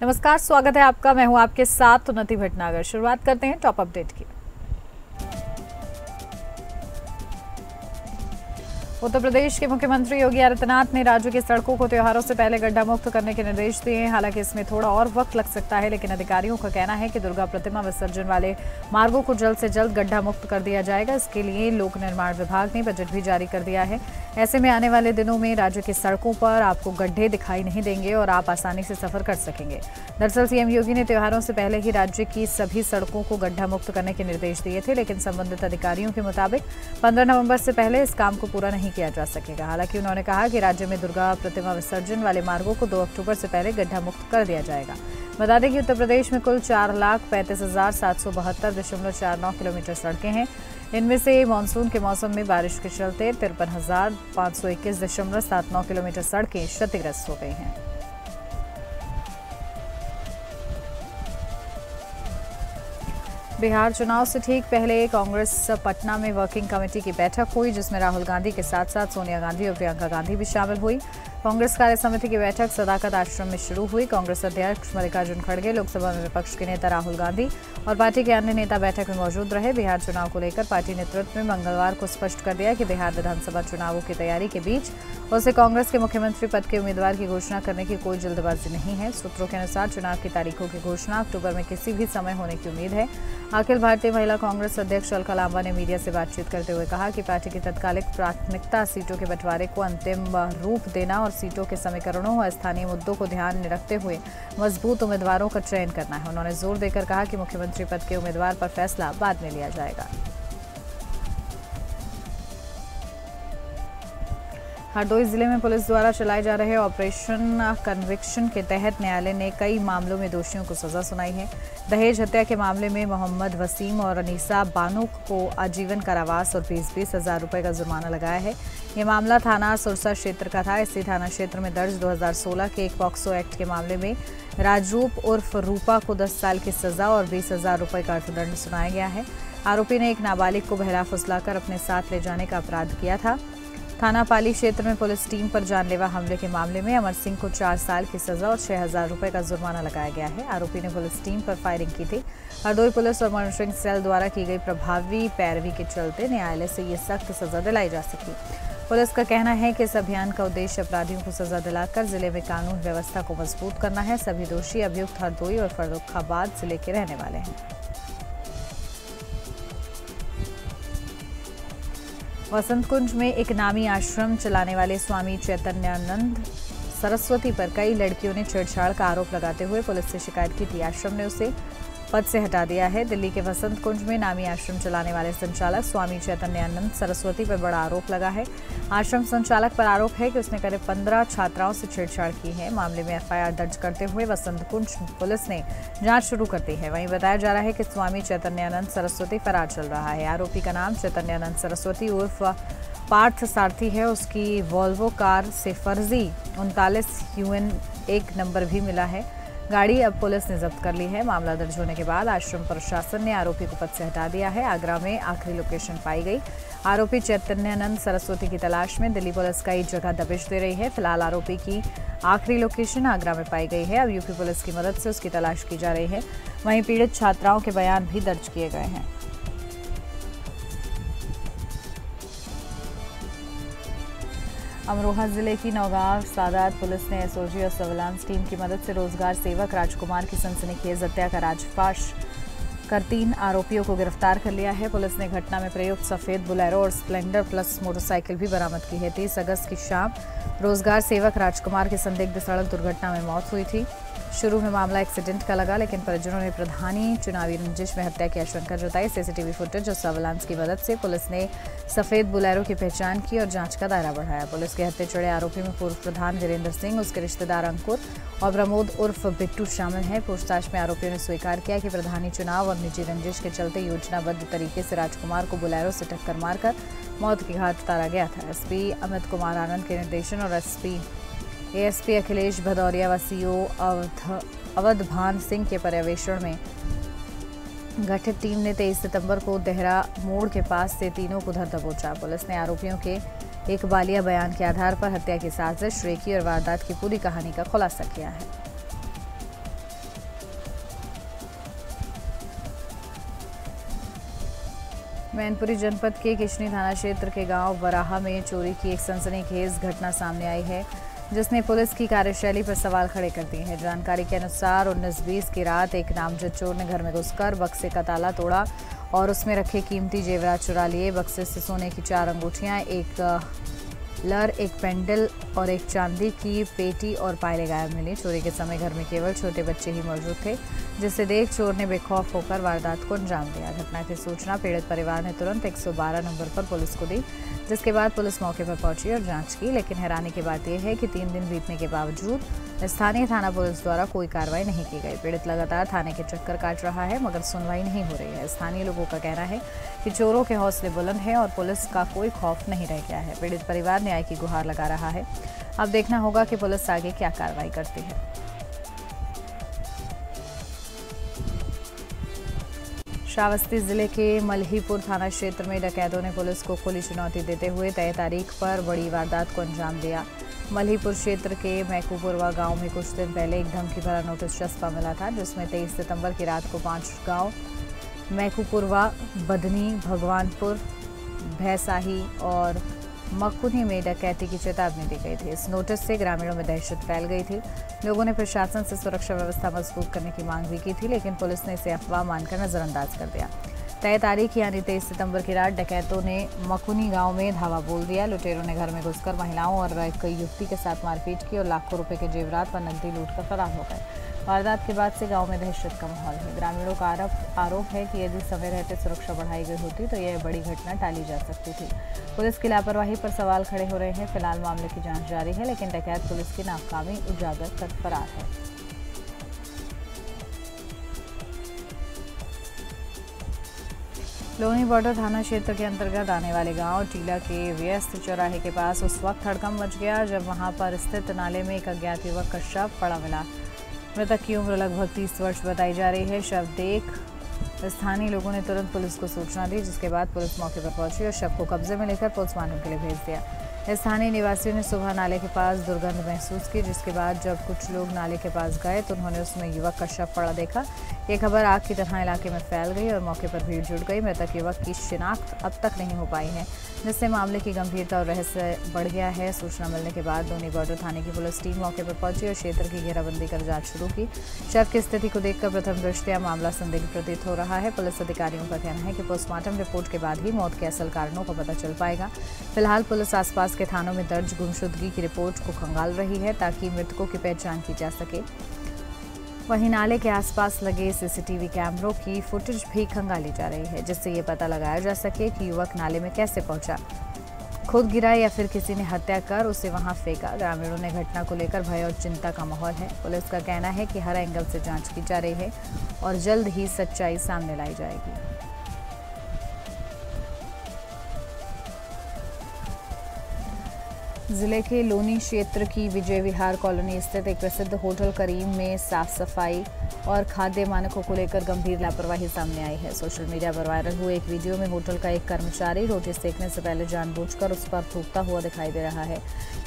नमस्कार, स्वागत है आपका। मैं हूं आपके साथ उन्नति भटनागर। शुरुआत करते हैं टॉप अपडेट की। उत्तर प्रदेश के मुख्यमंत्री योगी आदित्यनाथ ने राज्य की सड़कों को त्योहारों से पहले गड्ढा मुक्त करने के निर्देश दिए हैं। हालांकि इसमें थोड़ा और वक्त लग सकता है, लेकिन अधिकारियों का कहना है कि दुर्गा प्रतिमा विसर्जन वाले मार्गों को जल्द से जल्द गड्ढा मुक्त कर दिया जाएगा। इसके लिए लोक निर्माण विभाग ने बजट भी जारी कर दिया है। ऐसे में आने वाले दिनों में राज्य की सड़कों पर आपको गड्ढे दिखाई नहीं देंगे और आप आसानी से सफर कर सकेंगे। दरअसल सीएम योगी ने त्योहारों से पहले ही राज्य की सभी सड़कों को गड्ढा मुक्त करने के निर्देश दिए थे, लेकिन संबंधित अधिकारियों के मुताबिक 15 नवंबर से पहले इस काम को पूरा नहीं किया जा सकेगा। हालांकि उन्होंने कहा कि राज्य में दुर्गा प्रतिमा विसर्जन वाले मार्गों को 2 अक्टूबर से पहले गड्ढा मुक्त कर दिया जाएगा। बता दें कि उत्तर प्रदेश में कुल 4,35,772.49 किलोमीटर सड़कें हैं। इनमें से मानसून के मौसम में बारिश के चलते 53,521.79 किलोमीटर सड़कें क्षतिग्रस्त हो गई हैं। बिहार चुनाव से ठीक पहले कांग्रेस पटना में वर्किंग कमेटी की बैठक हुई, जिसमें राहुल गांधी के साथ साथ सोनिया गांधी और प्रियंका गांधी भी शामिल हुई। कांग्रेस कार्य समिति की बैठक सदाकत आश्रम में शुरू हुई। कांग्रेस अध्यक्ष मल्लिकार्जुन खड़गे, लोकसभा में विपक्ष के नेता राहुल गांधी और पार्टी के अन्य नेता बैठक में मौजूद रहे। बिहार चुनाव को लेकर पार्टी नेतृत्व ने मंगलवार को स्पष्ट कर दिया कि बिहार विधानसभा चुनावों की तैयारी के बीच उसे कांग्रेस के मुख्यमंत्री पद के उम्मीदवार की घोषणा करने की कोई जल्दबाजी नहीं है। सूत्रों के अनुसार चुनाव की तारीखों की घोषणा अक्टूबर में किसी भी समय होने की उम्मीद है। अखिल भारतीय महिला कांग्रेस अध्यक्ष अलका लांबा ने मीडिया से बातचीत करते हुए कहा कि पार्टी की तत्कालिक प्राथमिकता सीटों के बंटवारे को अंतिम रूप देना और सीटों के समीकरणों और स्थानीय मुद्दों को ध्यान में रखते हुए मजबूत उम्मीदवारों का चयन करना है। उन्होंने जोर देकर कहा कि मुख्यमंत्री पद के उम्मीदवार पर फैसला बाद में लिया जाएगा। हरदोई जिले में पुलिस द्वारा चलाए जा रहे ऑपरेशन कन्विक्शन के तहत न्यायालय ने कई मामलों में दोषियों को सजा सुनाई है। दहेज हत्या के मामले में मोहम्मद वसीम और अनीसा बानो को आजीवन कारावास और 20-20 हज़ार रुपये का जुर्माना लगाया है। ये मामला थाना सुरसा क्षेत्र का था। इसी थाना क्षेत्र में दर्ज 2016 के एक पॉक्सो एक्ट के मामले में राजरूप उर्फ रूपा को 10 साल की सजा और 20,000 रुपये का अर्थदंड सुनाया गया है। आरोपी ने एक नाबालिग को बहला फुसलाकर अपने साथ ले जाने का अपराध किया था। थाना पाली क्षेत्र में पुलिस टीम पर जानलेवा हमले के मामले में अमर सिंह को 4 साल की सजा और 6,000 रुपये का जुर्माना लगाया गया है। आरोपी ने पुलिस टीम पर फायरिंग की थी। हरदोई पुलिस और मॉनिटरिंग सेल द्वारा की गई प्रभावी पैरवी के चलते न्यायालय से ये सख्त सजा दिलाई जा सकी। पुलिस का कहना है कि इस अभियान का उद्देश्य अपराधियों को सजा दिलाकर जिले में कानून व्यवस्था को मजबूत करना है। सभी दोषी अभियुक्त हरदोई और फर्रुखाबाद जिले के रहने वाले हैं। वसंत कुंज में एक नामी आश्रम चलाने वाले स्वामी चैतन्यानंद सरस्वती पर कई लड़कियों ने छेड़छाड़ का आरोप लगाते हुए पुलिस से शिकायत की थी। आश्रम ने उसे पद से हटा दिया है। दिल्ली के वसंत कुंज में नामी आश्रम चलाने वाले संचालक स्वामी चैतन्यानंद सरस्वती पर बड़ा आरोप लगा है। आश्रम संचालक पर आरोप है कि उसने करीब 15 छात्राओं से छेड़छाड़ की है। मामले में एफआईआर दर्ज करते हुए वसंत कुंज पुलिस ने जांच शुरू कर दी है। वहीं बताया जा रहा है कि स्वामी चैतन्यानंद सरस्वती फरार चल रहा है। आरोपी का नाम चैतन्यानंद सरस्वती उर्फ पार्थ सारथी है। उसकी वॉल्वो कार से फर्जी 39 UN 1 नंबर भी मिला है। गाड़ी अब पुलिस ने जब्त कर ली है। मामला दर्ज होने के बाद आश्रम प्रशासन ने आरोपी को पद से हटा दिया है। आगरा में आखिरी लोकेशन पाई गई। आरोपी चैतन्यानंद सरस्वती की तलाश में दिल्ली पुलिस कई जगह दबिश दे रही है। फिलहाल आरोपी की आखिरी लोकेशन आगरा में पाई गई है। अब यूपी पुलिस की मदद से उसकी तलाश की जा रही है। वहीं पीड़ित छात्राओं के बयान भी दर्ज किए गए हैं। अमरोहा जिले की नौगांव सादात पुलिस ने एसओजी और सर्विलांस टीम की मदद से रोजगार सेवक राजकुमार की सनसनीखेज हत्या का राजफाश कर 3 आरोपियों को गिरफ्तार कर लिया है। पुलिस ने घटना में प्रयुक्त सफेद बुलेरो और स्प्लेंडर प्लस मोटरसाइकिल भी बरामद की है। 30 अगस्त की शाम रोजगार सेवक राजकुमार की संदिग्ध सड़क दुर्घटना में मौत हुई थी। शुरू में मामला एक्सीडेंट का लगा, लेकिन परिजनों ने प्रधानी चुनावी रंजिश में हत्या की आशंका जताई। सीसीटीवी फुटेज और सर्विलांस की मदद से पुलिस ने सफेद बुलेरो की पहचान की और जांच का दायरा बढ़ाया। पुलिस के हत्या चढ़े आरोपी में पूर्व प्रधान वीरेंद्र सिंह, उसके रिश्तेदार अंकुर और प्रमोद उर्फ बिट्टू शामिल हैं। पूछताछ में आरोपियों ने स्वीकार किया कि प्रधानी चुनाव और निजी रंजिश के चलते योजनाबद्ध तरीके से राजकुमार को बुलेरो से टक्कर मारकर मौत की घाट उतारा गया था। एसपी अमित कुमार आनंद के निर्देशन और एएसपी अखिलेश भदौरिया व सीओ अवध भान सिंह के पर्यवेक्षण में गठित टीम ने 23 सितंबर को देहरा मोड़ के पास से तीनों को धर दबोचा। पुलिस ने आरोपियों के एक बालिया बयान के आधार पर हत्या की साजिश, रेकी और वारदात की पूरी कहानी का खुलासा किया है। मैनपुरी जनपद के किशनी थाना क्षेत्र के गांव वराहा में चोरी की एक सनसनीखेज घटना सामने आई है, जिसने पुलिस की कार्यशैली पर सवाल खड़े कर दिए हैं। जानकारी के अनुसार 19-20 की रात एक नामजद चोर ने घर में घुसकर बक्से का ताला तोड़ा और उसमें रखे कीमती जेवरात चुरा लिए। बक्से से सोने की 4 अंगूठियां, एक लर, एक पेंडल और एक चांदी की पेटी और पायलें गायब मिली। चोरी के समय घर में केवल छोटे बच्चे ही मौजूद थे, जिसे देख चोर ने बेखौफ होकर वारदात को अंजाम दिया। घटना की सूचना पीड़ित परिवार ने तुरंत 112 नंबर पर पुलिस को दी, जिसके बाद पुलिस मौके पर पहुंची और जांच की। लेकिन हैरानी की बात यह है कि 3 दिन बीतने के बावजूद स्थानीय थाना पुलिस द्वारा कोई कार्रवाई नहीं की गई। पीड़ित लगातार थाने के चक्कर काट रहा है, मगर सुनवाई नहीं हो रही है। स्थानीय लोगों का कहना है कि चोरों के हौसले बुलंद हैं और पुलिस का कोई खौफ नहीं रह गया है। पीड़ित परिवार न्याय की गुहार लगा रहा है। अब देखना होगा कि पुलिस आगे क्या कार्रवाई करती है। श्रावस्ती जिले के मल्हीपुर थाना क्षेत्र में डकैतों ने पुलिस को खुली चुनौती देते हुए तय तारीख पर बड़ी वारदात को अंजाम दिया। मल्हीपुर क्षेत्र के मैकूपुरवा गांव में कुछ दिन पहले एक धमकी भरा नोटिस चस्पा मिला था, जिसमें 23 सितंबर की रात को 5 गांव मैकूपुरवा, बदनी, भगवानपुर, भैसाही और मकुनी में डकैती की चेतावनी दी गई थी। इस नोटिस से ग्रामीणों में दहशत फैल गई थी। लोगों ने प्रशासन से सुरक्षा व्यवस्था मजबूत करने की मांग भी की थी, लेकिन पुलिस ने इसे अफवाह मानकर नजरअंदाज कर दिया। तय तारीख यानी 23 सितंबर की रात डकैतों ने मकुनी गांव में धावा बोल दिया। लुटेरों ने घर में घुसकर महिलाओं और एक युवती के साथ मारपीट की और लाखों रुपए के जेवरात व नकदी लूटकर फरार हो गए। वारदात के बाद से गांव में दहशत का माहौल है। ग्रामीणों का आरोप है कि यदि समय रहते सुरक्षा बढ़ाई गई होती तो यह बड़ी घटना टाली जा सकती थी। पुलिस की लापरवाही पर सवाल खड़े हो रहे हैं। फिलहाल मामले की जांच जारी है, लेकिन डकैत पुलिस की नाकामी उजागर कर फरार है। लोनी बॉर्डर थाना क्षेत्र के अंतर्गत आने वाले गांव टीला के व्यस्त चौराहे के पास उस वक्त हड़कंप मच गया जब वहां पर स्थित नाले में एक अज्ञात युवक का शव पड़ा मिला। मृतक की उम्र लगभग 30 वर्ष बताई जा रही है। शव देख स्थानीय लोगों ने तुरंत पुलिस को सूचना दी, जिसके बाद पुलिस मौके पर पहुंची और शव को कब्जे में लेकर पोस्टमार्टम के लिए भेज दिया। स्थानीय निवासियों ने सुबह नाले के पास दुर्गंध महसूस की, जिसके बाद जब कुछ लोग नाले के पास गए तो उन्होंने उसमें युवक का शव पड़ा देखा। ये खबर आग की तरह इलाके में फैल गई और मौके पर भीड़ जुट गई। मृतक युवक की शिनाख्त अब तक नहीं हो पाई है, जिससे मामले की गंभीरता और रहस्य बढ़ गया है। सूचना मिलने के बाद लोनी बॉर्डर थाने की पुलिस टीम मौके पर पहुंची और क्षेत्र की घेराबंदी कर जांच शुरू की। शव की स्थिति को देखकर प्रथम दृष्टया मामला संदिग्ध प्रतीत हो रहा है। पुलिस अधिकारियों का कहना है कि पोस्टमार्टम रिपोर्ट के बाद ही मौत के असल कारणों का पता चल पाएगा। फिलहाल पुलिस आसपास के थानों में दर्ज गुमशुदगी की रिपोर्ट को खंगाल रही है, ताकि मृतकों की पहचान की जा सके। वहीं नाले के आसपास लगे सीसीटीवी कैमरों की फुटेज भी खंगाली जा रही है, जिससे ये पता लगाया जा सके कि युवक नाले में कैसे पहुंचा, खुद गिरा या फिर किसी ने हत्या कर उसे वहां फेंका। ग्रामीणों ने घटना को लेकर भय और चिंता का माहौल है। पुलिस का कहना है कि हर एंगल से जांच की जा रही है और जल्द ही सच्चाई सामने लाई जाएगी। जिले के लोनी क्षेत्र की विजय विहार कॉलोनी स्थित एक प्रसिद्ध होटल करीम में साफ सफाई और खाद्य मानकों को लेकर गंभीर लापरवाही सामने आई है। सोशल मीडिया पर वायरल हुए एक वीडियो में होटल का एक कर्मचारी रोटी सेकने से पहले जानबूझकर उस पर थूकता हुआ दिखाई दे रहा है।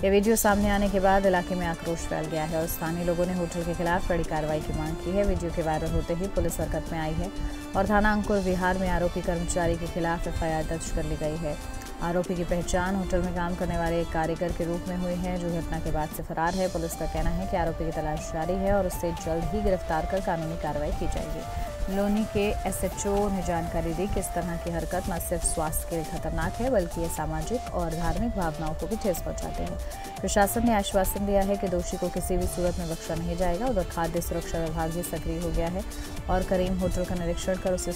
यह वीडियो सामने आने के बाद इलाके में आक्रोश फैल गया है और स्थानीय लोगों ने होटल के खिलाफ कड़ी कार्रवाई की मांग की है। वीडियो के वायरल होते ही पुलिस हरकत में आई है और थाना अंकुर विहार में आरोपी कर्मचारी के खिलाफ FIR दर्ज कर ली गई है। आरोपी की पहचान होटल में काम करने वाले एक कारीगर के रूप में हुई है, जो घटना के बाद से फरार है। पुलिस का कहना है कि आरोपी की तलाश जारी है और उससे जल्द ही गिरफ्तार कर कानूनी कार्रवाई की जाएगी। लोनी के SHO ने जानकारी दी कि इस तरह की हरकत न सिर्फ स्वास्थ्य के लिए खतरनाक है, बल्कि ये सामाजिक और धार्मिक भावनाओं को भी ठेस पहुंचाते हैं। प्रशासन ने आश्वासन दिया है कि दोषी को किसी भी सूरत में बख्शा नहीं जाएगा। उधर खाद्य सुरक्षा विभाग भी सक्रिय हो गया है और करीम होटल का निरीक्षण कर उसे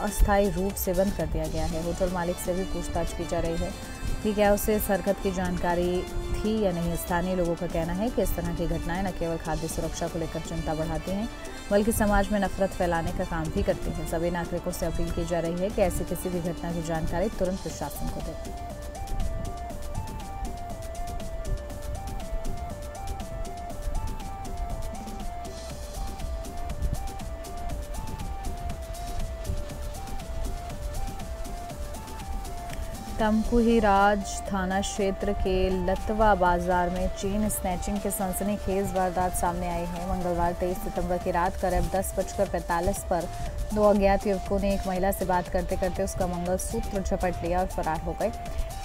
अस्थायी रूप से बंद कर दिया गया है। होटल मालिक से भी पूछताछ की जा रही है कि क्या उसे इस हरकत की जानकारी थी या नहीं। स्थानीय लोगों का कहना है कि इस तरह की घटनाएं न केवल खाद्य सुरक्षा को लेकर चिंता बढ़ाती हैं, बल्कि समाज में नफरत फैलाने का काम भी करती हैं। सभी नागरिकों से अपील की जा रही है कि ऐसी किसी भी घटना की जानकारी तुरंत प्रशासन को दें। तमकुहीराज थाना क्षेत्र के लतवा बाजार में चेन स्नैचिंग के सनसनीखेज वारदात सामने आई है। मंगलवार 23 सितंबर की रात करीब 10:45 पर दो अज्ञात युवकों ने एक महिला से बात करते करते उसका मंगलसूत्र झपट लिया और फरार हो गए।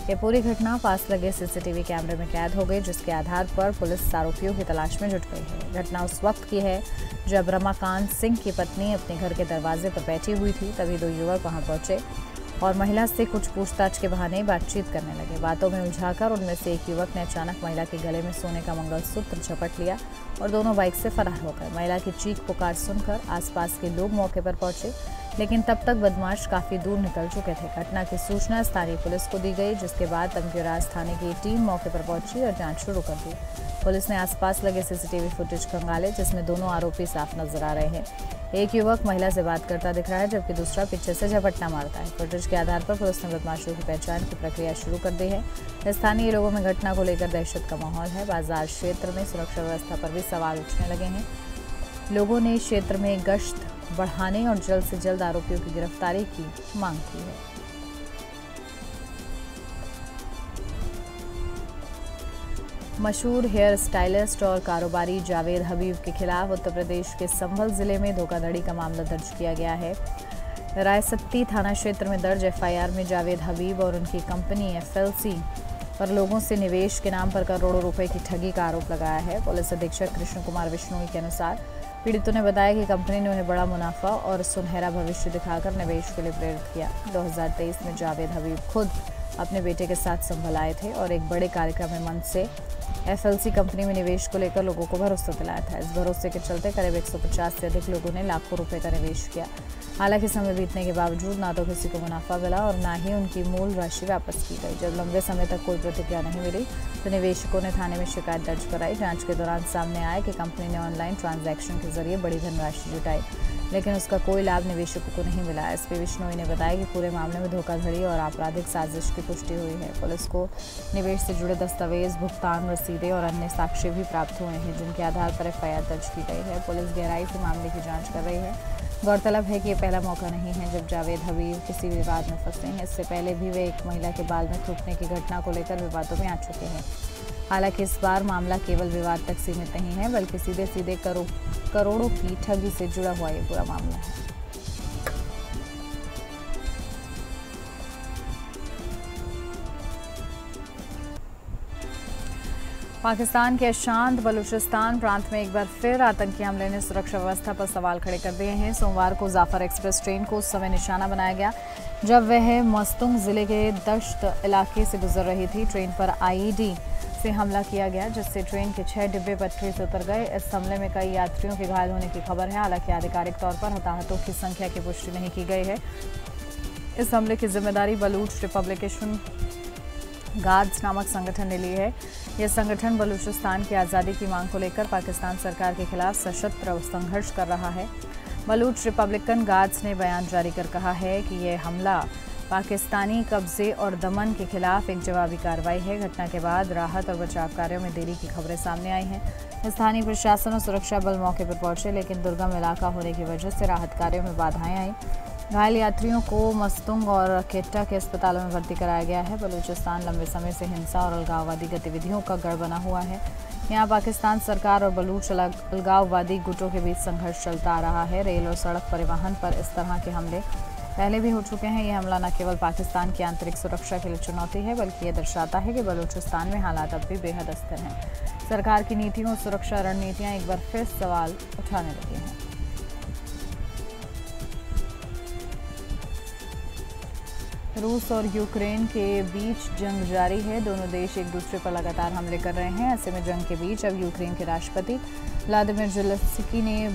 ये पूरी घटना पास लगे सीसीटीवी कैमरे में कैद हो गई, जिसके आधार पर पुलिस आरोपियों की तलाश में जुट गई है। घटना उस वक्त की है जब रमाकांत सिंह की पत्नी अपने घर के दरवाजे पर बैठी हुई थी। तभी दो युवक वहां पहुंचे और महिला से कुछ पूछताछ के बहाने बातचीत करने लगे। बातों में उलझाकर उनमें से एक युवक ने अचानक महिला के गले में सोने का मंगलसूत्र झपट लिया और दोनों बाइक से फरार हो गए। महिला की चीख पुकार सुनकर आसपास के लोग मौके पर पहुंचे, लेकिन तब तक बदमाश काफी दूर निकल चुके थे। घटना की सूचना स्थानीय पुलिस को दी गई, जिसके बाद तमकुहीराज थाने की टीम मौके पर पहुंची और जांच शुरू कर दी। पुलिस ने आसपास लगे सीसीटीवी फुटेज खंगाले, जिसमें दोनों आरोपी साफ नजर आ रहे हैं। एक युवक महिला से बात करता दिख रहा है, जबकि दूसरा पीछे से झपटना मारता है। फुटेज के आधार पर पुलिस ने बदमाशों की पहचान की प्रक्रिया शुरू कर दी है। स्थानीय लोगों में घटना को लेकर दहशत का माहौल है। बाजार क्षेत्र में सुरक्षा व्यवस्था पर भी सवाल उठने लगे हैं। लोगों ने क्षेत्र में गश्त बढ़ाने और जल्द से जल्द आरोपियों की गिरफ्तारी की मांग की है। मशहूर हेयर स्टाइलिस्ट और कारोबारी जावेद हबीब के खिलाफ उत्तर प्रदेश के संभल जिले में धोखाधड़ी का मामला दर्ज किया गया है। रायसत्ती थाना क्षेत्र में दर्ज एफआईआर में जावेद हबीब और उनकी कंपनी एफएलसी पर लोगों से निवेश के नाम पर करोड़ों रुपए की ठगी का आरोप लगाया है। पुलिस अधीक्षक कृष्ण कुमार बिश्नोई के अनुसार पीड़ितों ने बताया कि कंपनी ने उन्हें बड़ा मुनाफा और सुनहरा भविष्य दिखाकर निवेश के लिए प्रेरित किया। 2023 में जावेद हबीब खुद अपने बेटे के साथ संभल आए थे और एक बड़े कार्यक्रम में मंच से एफएलसी कंपनी में निवेश को लेकर लोगों को भरोसा दिलाया था। इस भरोसे के चलते करीब 150 से अधिक लोगों ने लाखों रुपए का निवेश किया। हालांकि समय बीतने के बावजूद ना तो किसी को मुनाफा मिला और ना ही उनकी मूल राशि वापस की गई। जब लंबे समय तक कोई प्रतिक्रिया नहीं मिली तो निवेशकों ने थाने में शिकायत दर्ज कराई। जांच के दौरान सामने आया कि कंपनी ने ऑनलाइन ट्रांजैक्शन के जरिए बड़ी धनराशि जुटाई, लेकिन उसका कोई लाभ निवेशकों को नहीं मिला। एसपी बिश्नोई ने बताया कि पूरे मामले में धोखाधड़ी और आपराधिक साजिश की पुष्टि हुई है। पुलिस को निवेश से जुड़े दस्तावेज, भुगतान रसीदें और अन्य साक्ष्य भी प्राप्त हुए हैं, जिनके आधार पर एफआईआर दर्ज की गई है। पुलिस गहराई से मामले की जांच कर रही है। गौरतलब है कि ये पहला मौका नहीं है जब जावेद हबीब किसी विवाद में फंसे हैं। इससे पहले भी वे एक महिला के बाल में थूकने की घटना को लेकर विवादों में आ चुके हैं। हालांकि इस बार मामला केवल विवाद तक सीमित नहीं है, बल्कि सीधे करोड़ों की ठगी से जुड़ा हुआ ये पूरा मामला है। पाकिस्तान के अशांत बलूचिस्तान प्रांत में एक बार फिर आतंकी हमले ने सुरक्षा व्यवस्था पर सवाल खड़े कर दिए हैं। सोमवार को जाफर एक्सप्रेस ट्रेन को उस समय निशाना बनाया गया जब वह मस्तुंग जिले के दश्त इलाके से गुजर रही थी। ट्रेन पर आईईडी से हमला किया गया, जिससे ट्रेन के 6 डिब्बे पटरी से उतर गए। इस हमले में कई यात्रियों के घायल होने की खबर है। हालांकि आधिकारिक तौर पर हताहतों की संख्या की पुष्टि नहीं की गई है। इस हमले की जिम्मेदारी बलूच रिपब्लिकेशन गार्ड्स नामक संगठन ने ली है। यह संगठन बलूचिस्तान की आज़ादी की मांग को लेकर पाकिस्तान सरकार के खिलाफ सशस्त्र संघर्ष कर रहा है। बलूच रिपब्लिकन गार्ड्स ने बयान जारी कर कहा है कि यह हमला पाकिस्तानी कब्जे और दमन के खिलाफ एक जवाबी कार्रवाई है। घटना के बाद राहत और बचाव कार्यों में देरी की खबरें सामने आई हैं। स्थानीय प्रशासन और सुरक्षा बल मौके पर पहुंचे, लेकिन दुर्गम इलाका होने की वजह से राहत कार्यों में बाधाएं आई। घायल यात्रियों को मस्तुंग और केट्टा के अस्पतालों में भर्ती कराया गया है। बलूचिस्तान लंबे समय से हिंसा और अलगाववादी गतिविधियों का गढ़ बना हुआ है। यहाँ पाकिस्तान सरकार और बलूच अलगाववादी गुटों के बीच संघर्ष चलता आ रहा है। रेल और सड़क परिवहन पर इस तरह के हमले पहले भी हो चुके हैं। यह हमला न केवल पाकिस्तान की आंतरिक सुरक्षा के लिए चुनौती है, बल्कि यह दर्शाता है कि बलूचिस्तान में हालात अब भी बेहद अस्थिर हैं। सरकार की नीतियों और सुरक्षा रणनीतियाँ एक बार फिर सवाल उठाने लगी हैं। रूस और यूक्रेन के बीच जंग जारी है। दोनों देश एक दूसरे पर लगातार हमले कर रहे हैं। ऐसे में जंग के बीच अब यूक्रेन के राष्ट्रपति व्लादिमीर ज़ेलेंस्की ने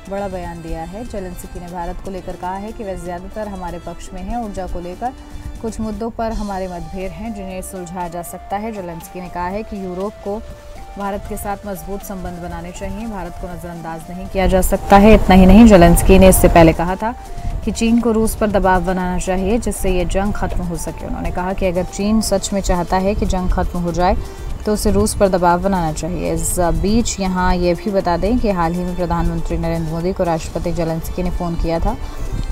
बड़ा बयान दिया है। ज़ेलेंस्की ने भारत को लेकर कहा है कि वह ज़्यादातर हमारे पक्ष में है। ऊर्जा को लेकर कुछ मुद्दों पर हमारे मतभेद हैं, जिन्हें सुलझाया जा सकता है। ज़ेलेंस्की ने कहा है कि यूरोप को भारत के साथ मजबूत संबंध बनाने चाहिए। भारत को नज़रअंदाज नहीं किया जा सकता है। इतना ही नहीं, ज़ेलेंस्की ने इससे पहले कहा था कि चीन को रूस पर दबाव बनाना चाहिए, जिससे ये जंग खत्म हो सके। उन्होंने कहा कि अगर चीन सच में चाहता है कि जंग खत्म हो जाए तो उसे रूस पर दबाव बनाना चाहिए। इस बीच यहाँ ये भी बता दें कि हाल ही में प्रधानमंत्री नरेंद्र मोदी को राष्ट्रपति जेलेंस्की ने फ़ोन किया था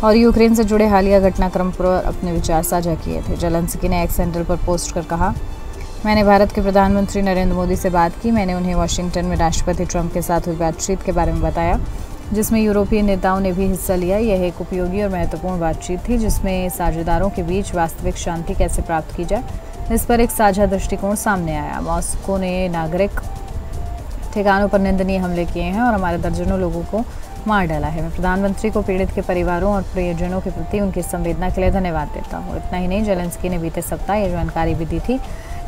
और यूक्रेन से जुड़े हालिया घटनाक्रम पर अपने विचार साझा किए थे। जेलेंस्की ने एक्स हैंडल पर पोस्ट कर कहा, मैंने भारत के प्रधानमंत्री नरेंद्र मोदी से बात की। मैंने उन्हें वाशिंगटन में राष्ट्रपति ट्रंप के साथ हुई बातचीत के बारे में बताया, जिसमें यूरोपीय नेताओं ने भी हिस्सा लिया। यह एक उपयोगी और महत्वपूर्ण बातचीत थी, जिसमें साझेदारों के बीच वास्तविक शांति कैसे प्राप्त की जाए, इस पर एक साझा दृष्टिकोण सामने आया। मॉस्को ने नागरिक ठिकानों पर निंदनीय हमले किए हैं और हमारे दर्जनों लोगों को मार डाला है। मैं प्रधानमंत्री को पीड़ित के परिवारों और प्रियजनों के प्रति उनकी संवेदना के लिए धन्यवाद देता हूँ। इतना ही नहीं, जेलेंस्की ने बीते सप्ताह यह जानकारी भी दी थी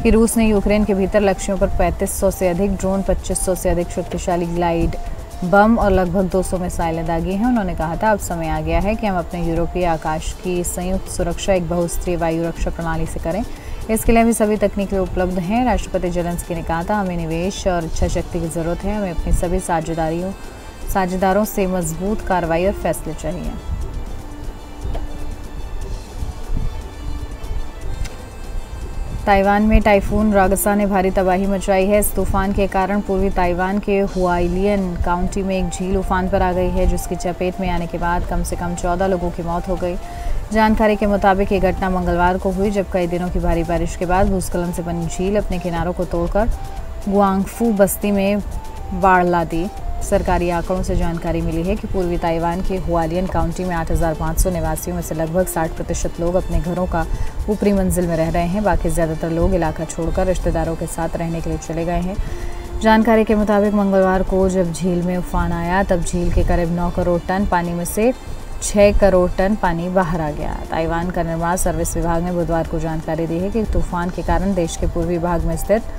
कि रूस ने यूक्रेन के भीतर लक्ष्यों पर 3500 से अधिक ड्रोन, 2500 से अधिक शक्तिशाली ग्लाइड बम और लगभग 200 मिसाइलें दागी हैं। उन्होंने कहा था, अब समय आ गया है कि हम अपने यूरोपीय आकाश की संयुक्त सुरक्षा एक बहुस्तरीय वायु रक्षा प्रणाली से करें। इसके लिए अभी सभी तकनीकें उपलब्ध हैं। राष्ट्रपति जेलेंस्की ने कहा था, हमें निवेश और इच्छा शक्ति की ज़रूरत है। हमें अपनी सभी साझेदारों से मजबूत कार्रवाई और फैसले चाहिए। ताइवान में टाइफून रागसा ने भारी तबाही मचाई है। इस तूफान के कारण पूर्वी ताइवान के हुआइलियन काउंटी में एक झील उफान पर आ गई है, जिसकी चपेट में आने के बाद कम से कम 14 लोगों की मौत हो गई। जानकारी के मुताबिक ये घटना मंगलवार को हुई, जब कई दिनों की भारी बारिश के बाद भूस्खलन से बनी झील अपने किनारों को तोड़कर गुआंगफू बस्ती में बाढ़ ला दी। सरकारी आंकड़ों से जानकारी मिली है कि पूर्वी ताइवान के हुआलियन काउंटी में 8500 निवासियों में से लगभग 60% लोग अपने घरों का ऊपरी मंजिल में रह रहे हैं। बाकी ज़्यादातर लोग इलाका छोड़कर रिश्तेदारों के साथ रहने के लिए चले गए हैं। जानकारी के मुताबिक मंगलवार को जब झील में उफान आया, तब झील के करीब 9 करोड़ टन पानी में से 6 करोड़ टन पानी बाहर आ गया। ताइवान का निर्माण सर्विस विभाग ने बुधवार को जानकारी दी है कि तूफान के कारण देश के पूर्वी भाग में स्थित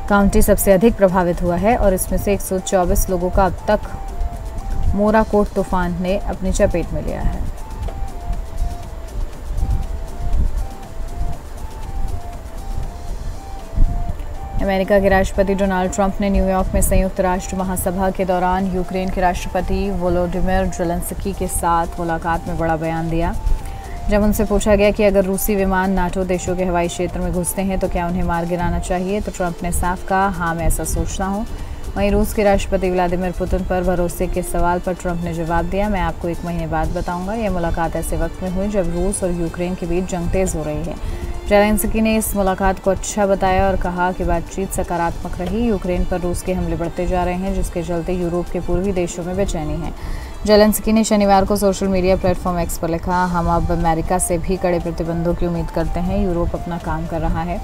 काउंटी सबसे अधिक प्रभावित हुआ है और इसमें से 124 लोगों का अब तक मोराकोट तूफान ने अपनी चपेट में लिया है। अमेरिका के राष्ट्रपति डोनाल्ड ट्रंप ने न्यूयॉर्क में संयुक्त राष्ट्र महासभा के दौरान यूक्रेन के राष्ट्रपति वोलोडिमिर जेलेंस्की के साथ मुलाकात में बड़ा बयान दिया। जब उनसे पूछा गया कि अगर रूसी विमान नाटो देशों के हवाई क्षेत्र में घुसते हैं तो क्या उन्हें मार गिराना चाहिए, तो ट्रंप ने साफ कहा, हाँ मैं ऐसा सोचता हूँ। वहीं रूस के राष्ट्रपति व्लादिमीर पुतिन पर भरोसे के सवाल पर ट्रंप ने जवाब दिया, मैं आपको 1 महीने बाद बताऊंगा। यह मुलाकात ऐसे वक्त में हुई जब रूस और यूक्रेन के बीच जंग तेज हो रही है। जेलेंस्की ने इस मुलाकात को अच्छा बताया और कहा कि बातचीत सकारात्मक रही। यूक्रेन पर रूस के हमले बढ़ते जा रहे हैं, जिसके चलते यूरोप के पूर्वी देशों में बेचैनी है। जेलेंस्की ने शनिवार को सोशल मीडिया प्लेटफॉर्म एक्स पर लिखा, हम अब अमेरिका से भी कड़े प्रतिबंधों की उम्मीद करते हैं। यूरोप अपना काम कर रहा है।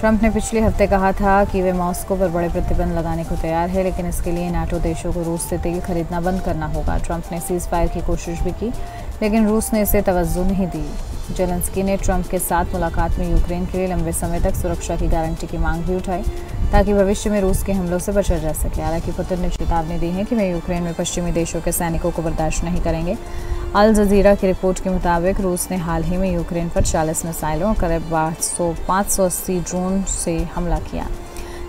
ट्रंप ने पिछले हफ्ते कहा था कि वे मॉस्को पर बड़े प्रतिबंध लगाने को तैयार है, लेकिन इसके लिए नाटो देशों को रूस से तेल खरीदना बंद करना होगा। ट्रंप ने सीज फायर की कोशिश भी की, लेकिन रूस ने इसे तवज्जो नहीं दी। जेलेंस्की ने ट्रंप के साथ मुलाकात में यूक्रेन के लिए लंबे समय तक सुरक्षा की गारंटी की मांग भी उठाई, ताकि भविष्य में रूस के हमलों से बचा जा सके। हालांकि पुतिन ने चेतावनी दी है कि वे यूक्रेन में पश्चिमी देशों के सैनिकों को बर्दाश्त नहीं करेंगे। अल जजीरा की रिपोर्ट के मुताबिक रूस ने हाल ही में यूक्रेन पर 40 मिसाइलों और करीब 580 ड्रोन से हमला किया,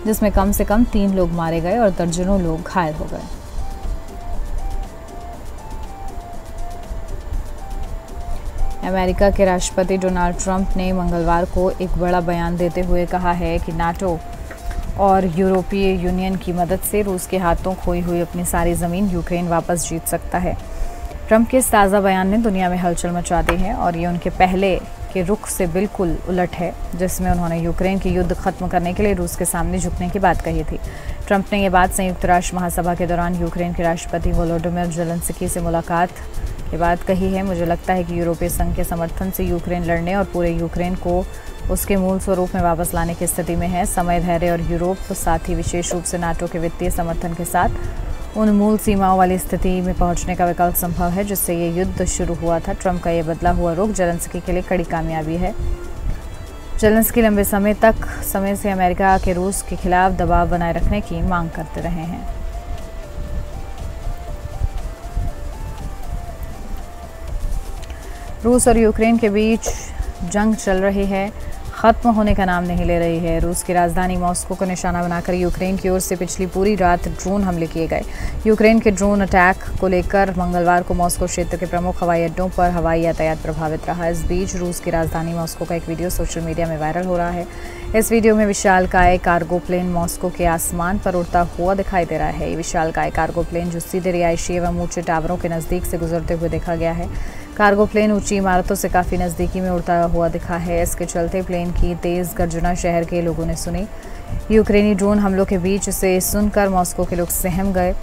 जिसमें कम से कम 3 लोग मारे गए और दर्जनों लोग घायल हो गए। अमेरिका के राष्ट्रपति डोनाल्ड ट्रंप ने मंगलवार को एक बड़ा बयान देते हुए कहा है कि नाटो और यूरोपीय यूनियन की मदद से रूस के हाथों खोई हुई अपनी सारी ज़मीन यूक्रेन वापस जीत सकता है। ट्रंप के इस ताज़ा बयान ने दुनिया में हलचल मचा दी है और ये उनके पहले के रुख से बिल्कुल उलट है, जिसमें उन्होंने यूक्रेन की युद्ध खत्म करने के लिए रूस के सामने झुकने की बात कही थी। ट्रंप ने ये बात संयुक्त राष्ट्र महासभा के दौरान यूक्रेन के राष्ट्रपति वोलोडिमिर जेलेंस्की से मुलाकात के बाद कही है। मुझे लगता है कि यूरोपीय संघ के समर्थन से यूक्रेन लड़ने और पूरे यूक्रेन को उसके मूल स्वरूप में वापस लाने की स्थिति में है। समय, धैर्य और यूरोप साथ ही विशेष रूप से नाटो के वित्तीय समर्थन के साथ उन मूल सीमाओं वाली स्थिति में पहुंचने का विकल्प संभव है जिससे ये युद्ध शुरू हुआ था। ट्रंप का ये बदला हुआ रुख जेलेंस्की के लिए कड़ी कामयाबी है। जेलेंस्की लंबे समय से अमेरिका के रूस के खिलाफ दबाव बनाए रखने की मांग करते रहे हैं। रूस और यूक्रेन के बीच जंग चल रही है। खत्म होने का नाम नहीं ले रही है। रूस की राजधानी मॉस्को को निशाना बनाकर यूक्रेन की ओर से पिछली पूरी रात ड्रोन हमले किए गए। यूक्रेन के ड्रोन अटैक को लेकर मंगलवार को मॉस्को क्षेत्र के प्रमुख हवाई अड्डों पर हवाई यातायात प्रभावित रहा। इस बीच रूस की राजधानी मॉस्को का एक वीडियो सोशल मीडिया में वायरल हो रहा है। इस वीडियो में विशालकाय कार्गो प्लेन मॉस्को के आसमान पर उड़ता हुआ दिखाई दे रहा है। ये विशालकाय कार्गो प्लेन जो सीधे रिहायशी एवं ऊंचे टावरों के नजदीक से गुजरते हुए देखा गया है। कार्गो प्लेन ऊंची इमारतों से काफी नजदीकी में उड़ता हुआ दिखा है। इसके चलते प्लेन की तेज गर्जना शहर के लोगों ने सुनी। यूक्रेनी ड्रोन हमलों के बीच इसे सुनकर मॉस्को के लोग सहम गए।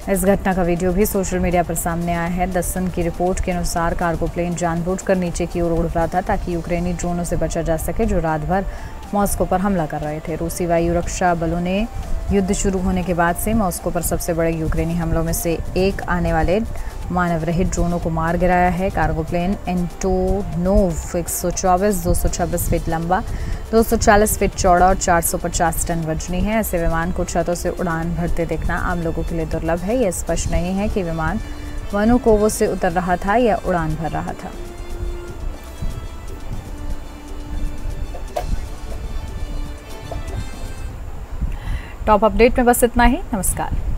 इस घटना का वीडियो भी सोशल मीडिया पर सामने आया है। द सन की रिपोर्ट के अनुसार कार्गो प्लेन जानबूझकर नीचे की ओर उड़ रहा था ताकि यूक्रेनी ड्रोनों से बचा जा सके जो रात भर मॉस्को पर हमला कर रहे थे। रूसी वायु रक्षा बलों ने युद्ध शुरू होने के बाद से मॉस्को पर सबसे बड़े यूक्रेनी हमलों में से एक आने वाले मानव रहित ड्रोनों को मार गिराया है। कार्गो प्लेन एंटोनोव 124 226 फीट लंबा, 240 फीट चौड़ा और 450 टन वजनी है। ऐसे विमान को छतों से उड़ान भरते देखना आम लोगों के लिए दुर्लभ है। यह स्पष्ट नहीं है कि विमान वनुकोवो से उतर रहा था या उड़ान भर रहा था। टॉप अपडेट में बस इतना ही। नमस्कार।